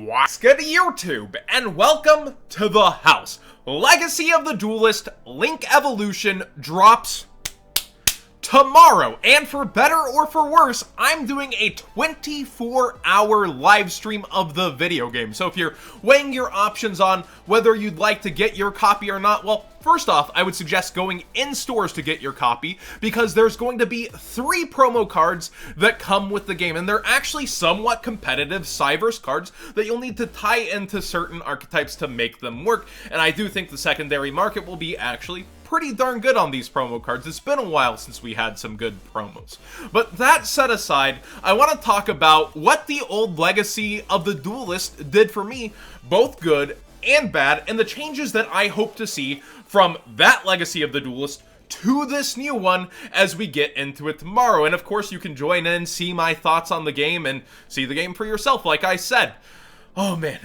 What's good, YouTube, and welcome to the house. Legacy of the Duelist Link Evolution drops tomorrow, and for better or for worse, I'm doing a 24-hour live stream of the video game. So if you're weighing your options on whether you'd like to get your copy or not, well, first off, I would suggest going in stores to get your copy, because there's going to be 3 promo cards that come with the game, and they're actually somewhat competitive Sutff cards that you'll need to tie into certain archetypes to make them work, and I do think the secondary market will be actually pretty darn good on these promo cards. It's been a while since we had some good promos. But that set aside, I want to talk about what the old Legacy of the Duelist did for me, both good and bad, and the changes that I hope to see from that Legacy of the Duelist to this new one as we get into it tomorrow. And of course, you can join in, see my thoughts on the game, and see the game for yourself, like I said. Oh man,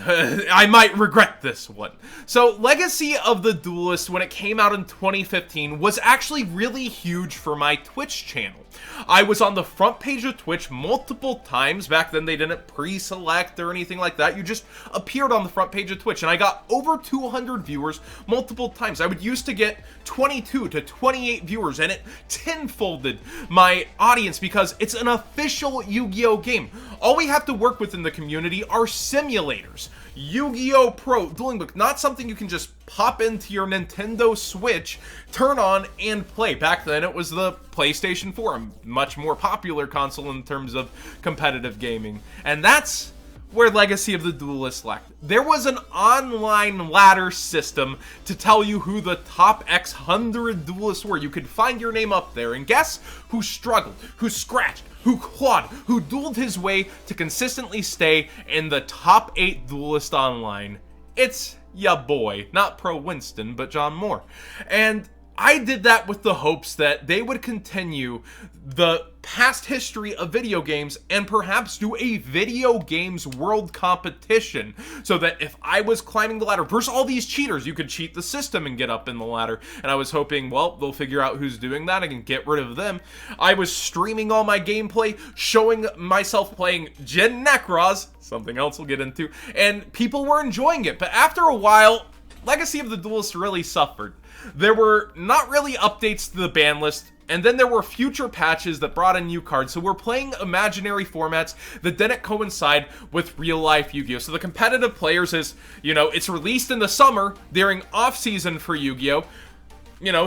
I might regret this one. So, Legacy of the Duelist, when it came out in 2015, was actually really huge for my Twitch channel. I was on the front page of Twitch multiple times. Back then, they didn't pre-select or anything like that. You just appeared on the front page of Twitch, and I got over 200 viewers multiple times. I would used to get 22 to 28 viewers, and it tenfolded my audience because it's an official Yu-Gi-Oh game. All we have to work with in the community are simulators. Yu-Gi-Oh! Pro Dueling Book, not something you can just pop into your Nintendo Switch, turn on, and play. Back then, it was the PlayStation 4, a much more popular console in terms of competitive gaming. And that's where Legacy of the Duelist lacked. There was an online ladder system to tell you who the top X 100 duelists were. You could find your name up there, and guess who struggled, who scratched, who clawed, who dueled his way to consistently stay in the top 8 duelist online? It's ya boy, not Pro Winston, but John Moore. And I did that with the hopes that they would continue the past history of video games and perhaps do a video games world competition, so that if I was climbing the ladder versus all these cheaters, you could cheat the system and get up in the ladder. And I was hoping, well, they'll figure out who's doing that and get rid of them. I was streaming all my gameplay, showing myself playing Jin Necros, something else we'll get into, and people were enjoying it. But after a while, Legacy of the Duelist really suffered. There were not really updates to the ban list, and then there were future patches that brought in new cards, so we're playing imaginary formats that didn't coincide with real-life Yu-Gi-Oh! So the competitive players is, it's released in the summer during off-season for Yu-Gi-Oh!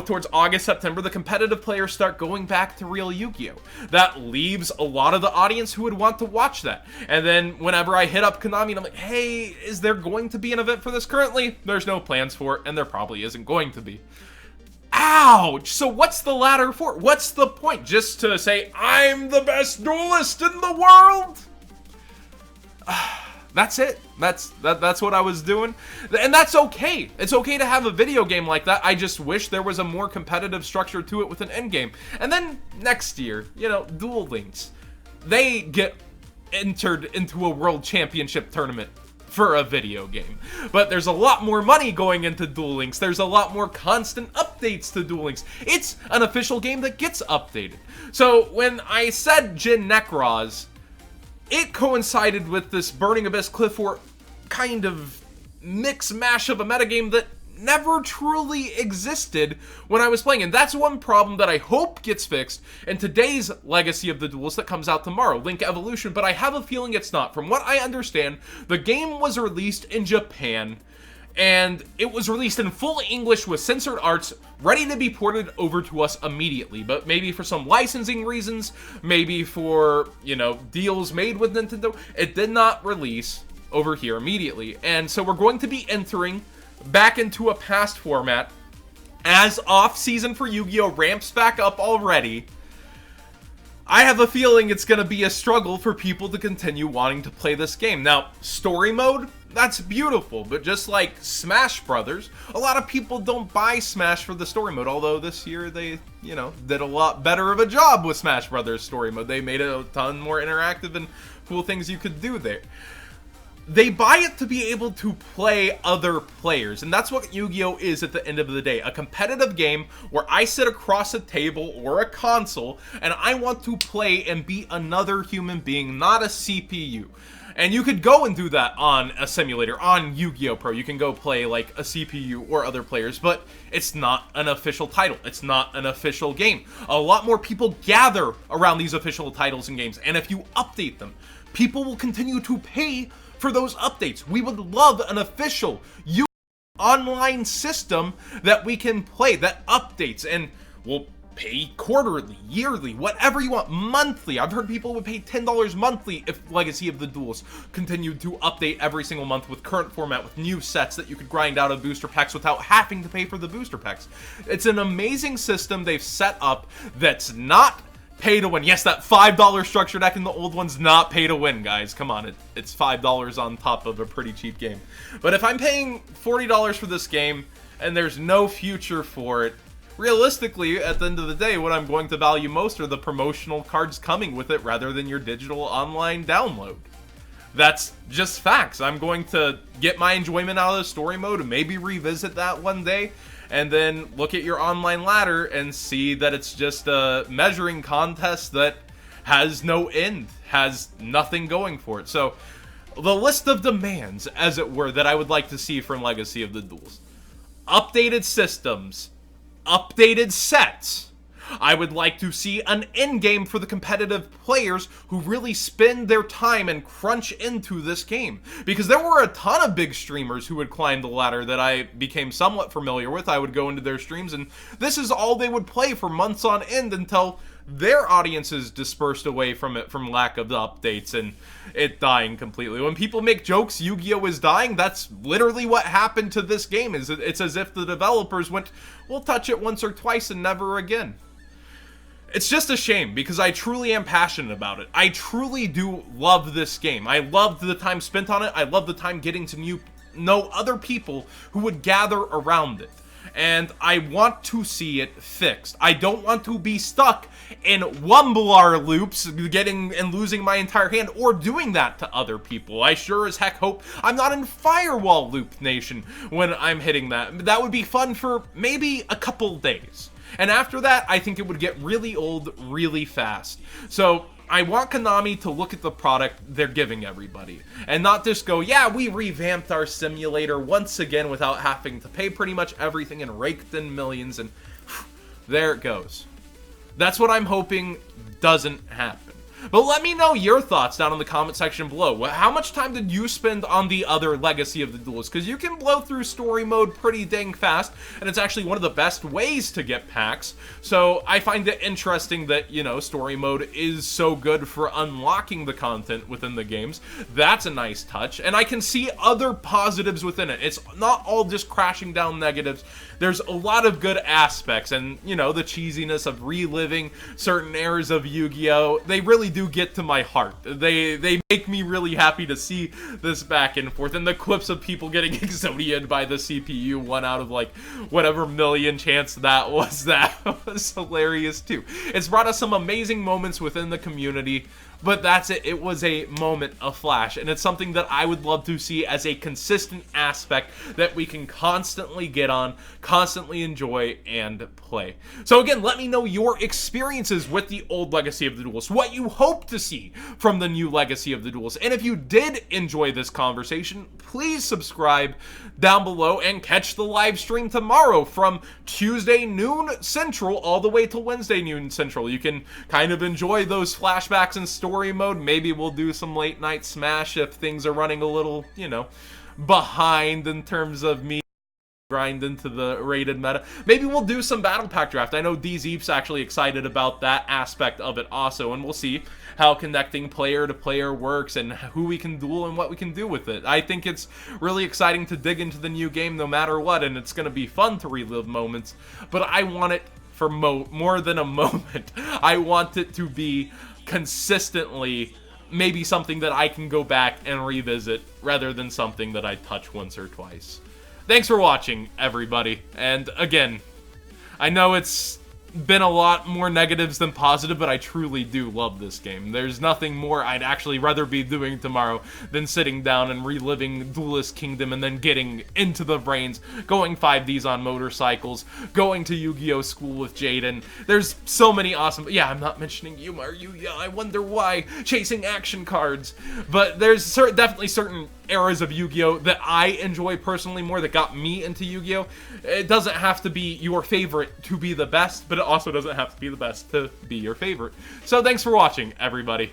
Towards August, September, the competitive players start going back to real Yu-Gi-Oh! That leaves a lot of the audience who would want to watch that. And then whenever I hit up Konami and I'm like, hey, is there going to be an event for this? Currently, there's no plans for it, and there probably isn't going to be. Ouch! So what's the ladder for? What's the point? Just to say, I'm the best duelist in the world? That's it. That's what I was doing. And that's okay. It's okay to have a video game like that. I just wish there was a more competitive structure to it with an endgame. And then next year, Duel Links, they get entered into a world championship tournament for a video game. But there's a lot more money going into Duel Links. There's a lot more constant updates to Duel Links. It's an official game that gets updated. So when I said Jin Necros, it coincided with this Burning Abyss Cliff War kind of mix-mash of a metagame that never truly existed when I was playing. And that's one problem that I hope gets fixed in today's Legacy of the Duelist that comes out tomorrow, Link Evolution, but I have a feeling it's not. From what I understand, the game was released in Japan, and it was released in full English with censored arts, ready to be ported over to us immediately. But maybe for some licensing reasons, maybe for, deals made with Nintendo, it did not release over here immediately. And so we're going to be entering back into a past format as off-season for Yu-Gi-Oh! Ramps back up already. I have a feeling it's going to be a struggle for people to continue wanting to play this game. Now, story mode, that's beautiful, but just like Smash Brothers, a lot of people don't buy Smash for the story mode, although this year they, did a lot better of a job with Smash Brothers story mode. They made it a ton more interactive and cool things you could do there. They buy it to be able to play other players, and that's what Yu-Gi-Oh! Is at the end of the day. A competitive game where I sit across a table or a console, and I want to play and be another human being, not a CPU. And you could go and do that on a simulator, on Yu-Gi-Oh! Pro. You can go play like a CPU or other players, but it's not an official title. It's not an official game. A lot more people gather around these official titles and games, and if you update them, people will continue to pay for those updates. We would love an official online system that we can play, that updates, and we'll pay quarterly, yearly, whatever you want, monthly. I've heard people would pay $10 monthly if Legacy of the Duels continued to update every single month with current format, with new sets that you could grind out of booster packs without having to pay for the booster packs. It's an amazing system they've set up that's not pay to win. Yes, that $5 structure deck in the old one's not pay to win, guys. Come on, it's $5 on top of a pretty cheap game. But if I'm paying $40 for this game and there's no future for it, realistically, at the end of the day, what I'm going to value most are the promotional cards coming with it rather than your digital online download. That's just facts. I'm going to get my enjoyment out of the story mode and maybe revisit that one day, and then look at your online ladder and see that it's just a measuring contest that has no end, has nothing going for it. So, the list of demands, as it were, that I would like to see from Legacy of the Duels. Updated systems. Updated sets. I would like to see an end game for the competitive players who really spend their time and crunch into this game. Because there were a ton of big streamers who would climb the ladder that I became somewhat familiar with. I would go into their streams and this is all they would play for months on end until their audiences dispersed away from it from lack of the updates and it dying completely. When people make jokes Yu-Gi-Oh! Is dying, that's literally what happened to this game. It's as if the developers went, we'll touch it once or twice and never again. It's just a shame because I truly am passionate about it. I truly do love this game. I loved the time spent on it. I love the time getting to know other people who would gather around it. And I want to see it fixed. I don't want to be stuck in Wumblar loops, getting and losing my entire hand, or doing that to other people. I sure as heck hope I'm not in Firewall Loop Nation when I'm hitting that. That would be fun for maybe a couple days. And after that, I think it would get really old really fast. So I want Konami to look at the product they're giving everybody and not just go, yeah, we revamped our simulator once again without having to pay pretty much everything and raked in millions, and there it goes. That's what I'm hoping doesn't happen. But let me know your thoughts down in the comment section below. How much time did you spend on the other Legacy of the Duels? Because you can blow through story mode pretty dang fast, and it's actually one of the best ways to get packs. So I find it interesting that, you know, story mode is so good for unlocking the content within the games. That's a nice touch, and I can see other positives within it. It's not all just crashing down negatives. There's a lot of good aspects, and, you know, the cheesiness of reliving certain eras of Yu-Gi-Oh! They really do get to my heart. They make me really happy to see this back and forth, and the clips of people getting Exodia'd by the CPU, 1 out of like whatever million chance that was hilarious too. It's brought us some amazing moments within the community, but that's it. It was a moment, a flash, and it's something that I would love to see as a consistent aspect that we can constantly get on, constantly enjoy, and play. So again, let me know your experiences with the old Legacy of the Duels, what you hope to see from the new Legacy of the Duels, and if you did enjoy this conversation, please subscribe down below and catch the live stream tomorrow from Tuesday noon Central all the way till Wednesday noon Central. You can kind of enjoy those flashbacks and story mode. Maybe we'll do some late night Smash if things are running a little, you know, behind in terms of me grind into the rated meta. Maybe we'll do some battle pack draft. I know DZeep's actually excited about that aspect of it also, and we'll see how connecting player to player works and who we can duel and what we can do with it. I think it's really exciting to dig into the new game no matter what, and it's going to be fun to relive moments, but I want it for more than a moment. I want it to be consistently maybe something that I can go back and revisit rather than something that I touch once or twice. Thanks for watching, everybody. And again, I know it's been a lot more negatives than positive, but I truly do love this game. There's nothing more I'd actually rather be doing tomorrow than sitting down and reliving Duelist Kingdom and then getting into the brains, going 5Ds on motorcycles, going to Yu-Gi-Oh! School with Jaden. There's so many awesome... Yeah, I'm not mentioning you, are you? Yeah, I wonder why. Chasing action cards. But there's definitely certain eras of Yu-Gi-Oh! That I enjoy personally more, that got me into Yu-Gi-Oh! It doesn't have to be your favorite to be the best, but it also doesn't have to be the best to be your favorite. So thanks for watching, everybody.